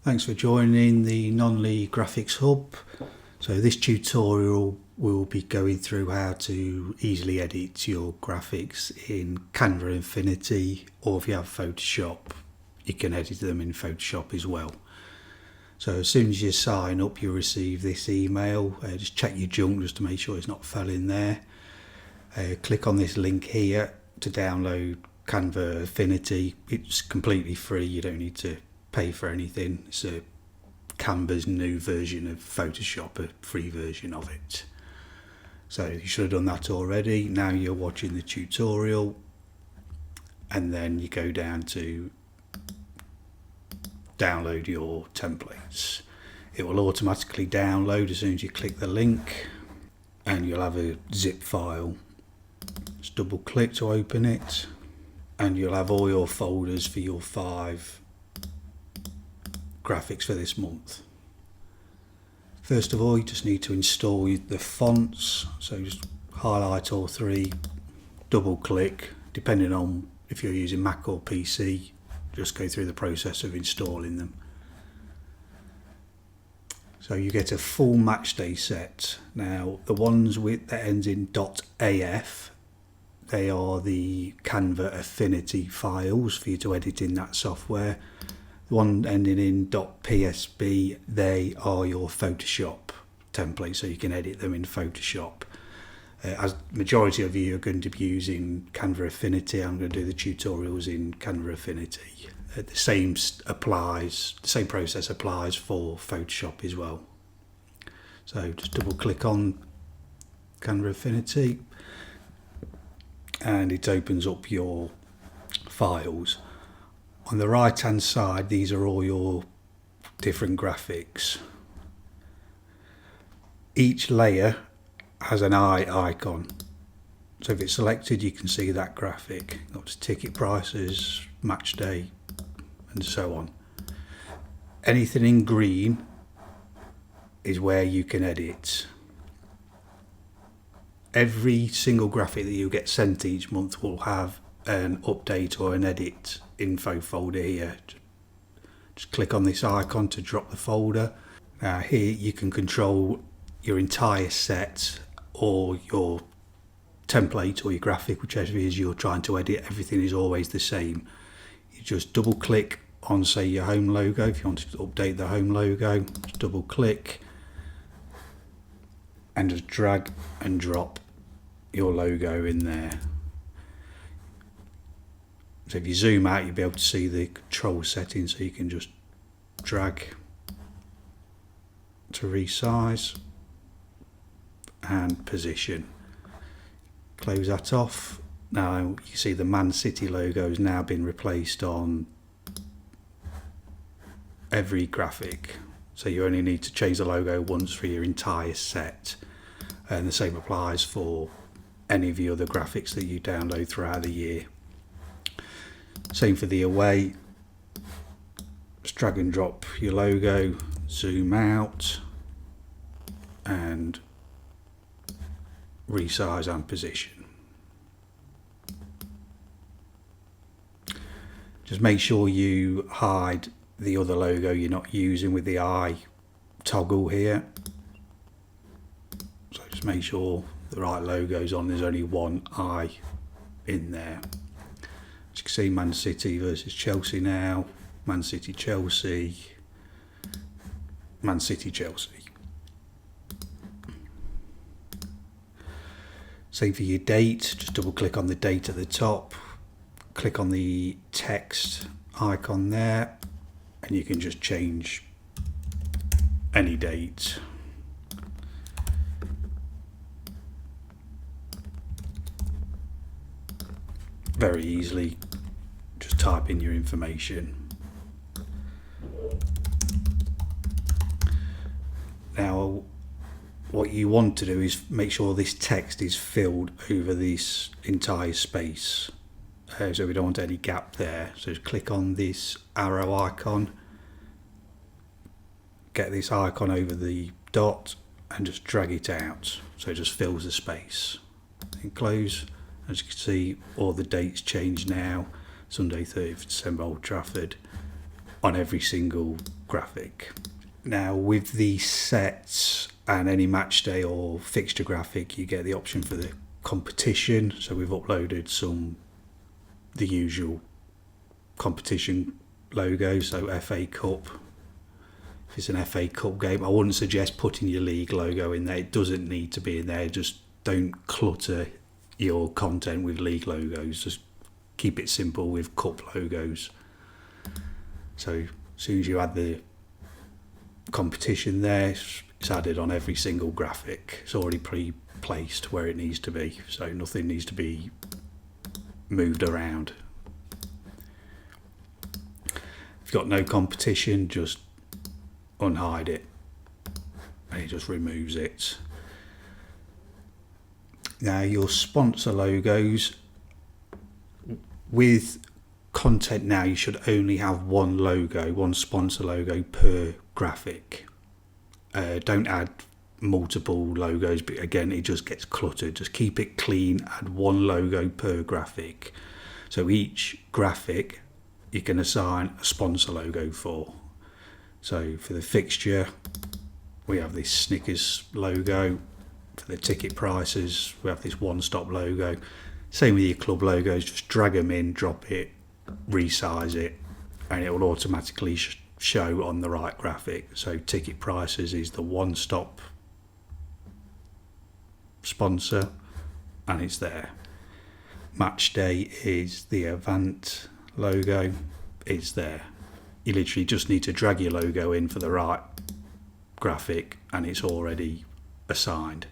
Thanks for joining the Non-League Graphics Hub. So this tutorial will be going through how to easily edit your graphics in Canva Affinity, or if you have Photoshop, you can edit them in Photoshop as well. So as soon as you sign up, you'll receive this email. Just check your junk just to make sure it's not fell in there. Click on this link here to download Canva Affinity. It's completely free, you don't need to pay for anything. It's Canva's new version of Photoshop, a free version of it. So you should have done that already. Now you're watching the tutorial, and then you go down to download your templates. It will automatically download as soon as you click the link, and you'll have a zip file. Just double click to open it, and you'll have all your folders for your 5 graphics for this month. First of all, you just need to install the fonts. So just highlight all 3, double click, depending on if you're using Mac or PC, just go through the process of installing them. So you get a full matchday set. Now the ones that ends in .af, they are the Canva Affinity files for you to edit in that software. The one ending in .psb, they are your Photoshop templates, so you can edit them in Photoshop. As majority of you are going to be using Canva Affinity, I'm going to do the tutorials in Canva Affinity. The same process applies for Photoshop as well. So just double click on Canva Affinity, and it opens up your files. On the right hand side, these are all your different graphics. Each layer has an eye icon. So if it's selected, you can see that graphic. Got ticket prices, match day, and so on. Anything in green is where you can edit. Every single graphic that you get sent each month will have an update or an edit info folder here. Just click on this icon to drop the folder. Now here you can control your entire set or your template or your graphic, whichever it is you're trying to edit. Everything is always the same. You just double click on, say, your home logo. If you want to update the home logo, just double click and just drag and drop your logo in there. So if you zoom out, you'll be able to see the control settings, so you can just drag to resize and position. Close that off. Now you see the Man City logo has now been replaced on every graphic, so you only need to change the logo once for your entire set, and the same applies for any of the other graphics that you download throughout the year. Same for the away. Just drag and drop your logo, zoom out, and resize and position. Just make sure you hide the other logo you're not using with the eye toggle here. So just make sure the right logo's on. There's only one eye in there. As you can see, Man City versus Chelsea now. Man City, Chelsea. Man City, Chelsea. Same for your date. Just double click on the date at the top. Click on the text icon there, and you can just change any date. Very easily, just type in your information. Now what you want to do is make sure this text is filled over this entire space, so we don't want any gap there. So just click on this arrow icon, get this icon over the dot, and just drag it out so it just fills the space. And close. As you can see, all the dates change now. Sunday 30th December, Old Trafford, on every single graphic. Now with the sets and any match day or fixture graphic, you get the option for the competition. So we've uploaded the usual competition logo, so FA Cup. If it's an FA Cup game, I wouldn't suggest putting your league logo in there. It doesn't need to be in there. Just don't clutter your content with league logos. Just keep it simple with cup logos. So as soon as you add the competition there, it's added on every single graphic. It's already pre-placed where it needs to be, so nothing needs to be moved around. If you've got no competition, just unhide it and it just removes it. Now your sponsor logos, with content now you should only have one logo, one sponsor logo per graphic. Don't add multiple logos, but again it just gets cluttered. Just keep it clean, add one logo per graphic. So each graphic you can assign a sponsor logo for. So for the fixture we have this Snickers logo. For the ticket prices we have this One Stop logo. Same with your club logos, just drag them in, drop it, resize it, and it will automatically show on the right graphic. So ticket prices is the One Stop sponsor and it's there. Match day is the Avant logo, it's there. You literally just need to drag your logo in for the right graphic and it's already assigned.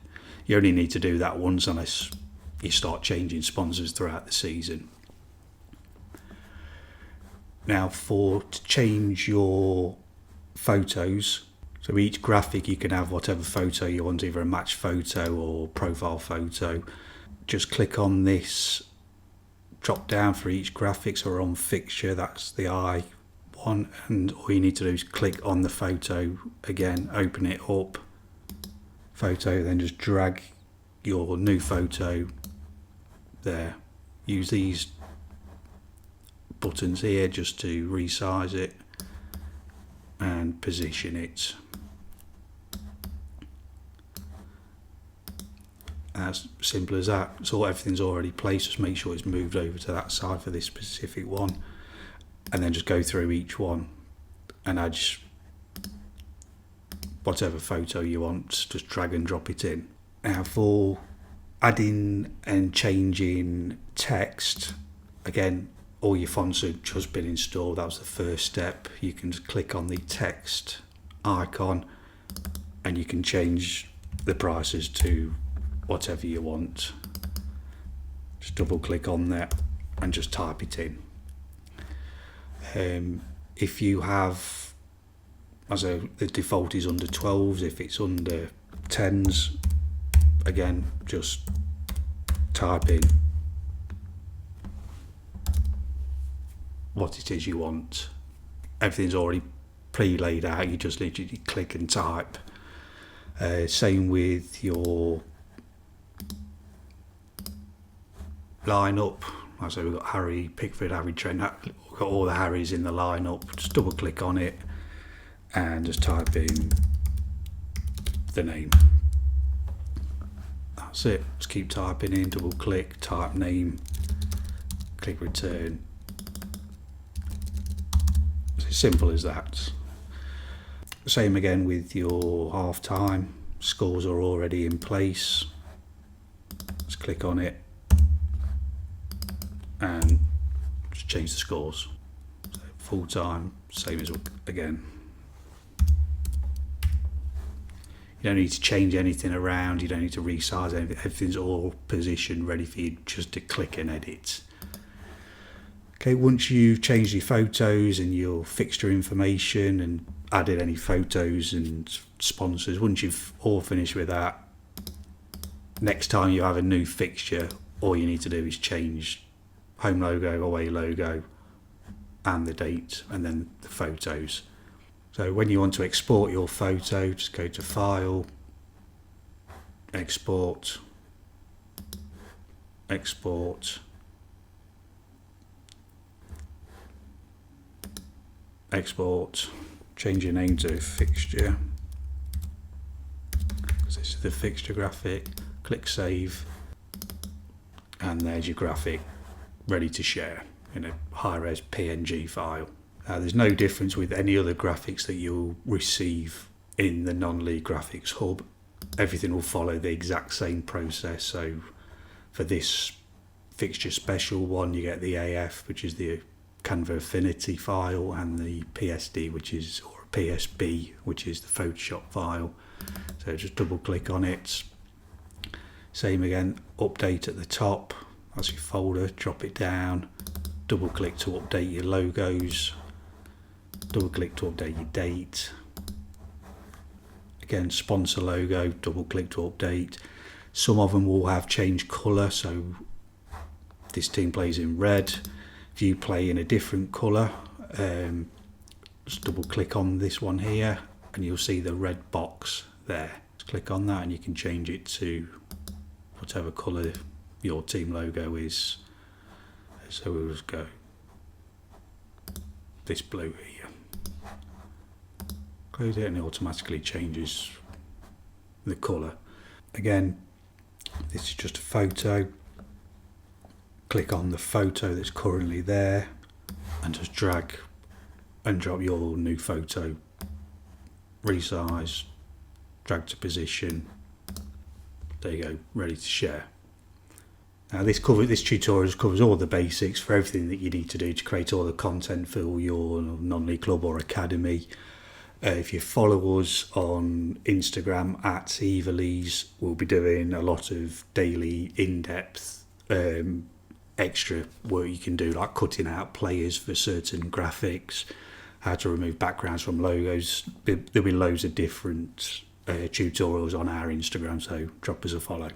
You only need to do that once unless you start changing sponsors throughout the season. Now to change your photos, so each graphic you can have whatever photo you want, either a match photo or profile photo. Just click on this drop down for each graphic, so we're on fixture, that's the I one, and all you need to do is click on the photo again, open it up, photo, then just drag your new photo there. Use these buttons here just to resize it and position it. As simple as that. So everything's already placed, just make sure it's moved over to that side for this specific one, and then just go through each one and add whatever photo you want, just drag and drop it in. Now for adding and changing text, again all your fonts have just been installed, that was the first step. You can just click on the text icon and you can change the prices to whatever you want. Just double click on that and just type it in. If you have, the default is under 12s, if it's under 10s, again just type in what it is you want. Everything's already pre-laid out, you just literally click and type. Same with your lineup. So we've got Harry Pickford, Harry Trent, we've got all the Harrys in the lineup. Just double click on it and just type in the name. That's it. Just keep typing in, double click, type name, click return. It's as simple as that. Same again with your half time. Scores are already in place. Just click on it and just change the scores. So full time, same as again. You don't need to change anything around, you don't need to resize anything, everything's all positioned ready for you just to click and edit. Okay, once you've changed your photos and your fixture information and added any photos and sponsors, once you've all finished with that, next time you have a new fixture, all you need to do is change home logo, away logo, and the date, and then the photos. So when you want to export your photo, just go to File, Export, Export, Export, change your name to fixture. So this is the fixture graphic. Click save, and there's your graphic ready to share in a high-res PNG file. There's no difference with any other graphics that you'll receive in the non-lead graphics hub. Everything will follow the exact same process. So for this fixture special one, you get the AF, which is the Canva Affinity file, and the PSD, or PSB, which is the Photoshop file. So just double click on it. Same again, update at the top. That's your folder, drop it down. Double click to update your logos. Double click to update your date. Again, sponsor logo, double click to update. Some of them will have changed colour, so this team plays in red. If you play in a different colour, just double click on this one here and you'll see the red box there. Just click on that and you can change it to whatever colour your team logo is. So we'll just go this blue here. Close it and it automatically changes the colour. Again, this is just a photo. Click on the photo that's currently there and just drag and drop your new photo. Resize, drag to position. There you go, ready to share. Now this tutorial covers all the basics for everything that you need to do to create all the content for your non-league club or academy. If you follow us on Instagram at Evilese, we'll be doing a lot of daily in-depth extra work you can do, like cutting out players for certain graphics, how to remove backgrounds from logos. There'll be loads of different tutorials on our Instagram, so drop us a follow.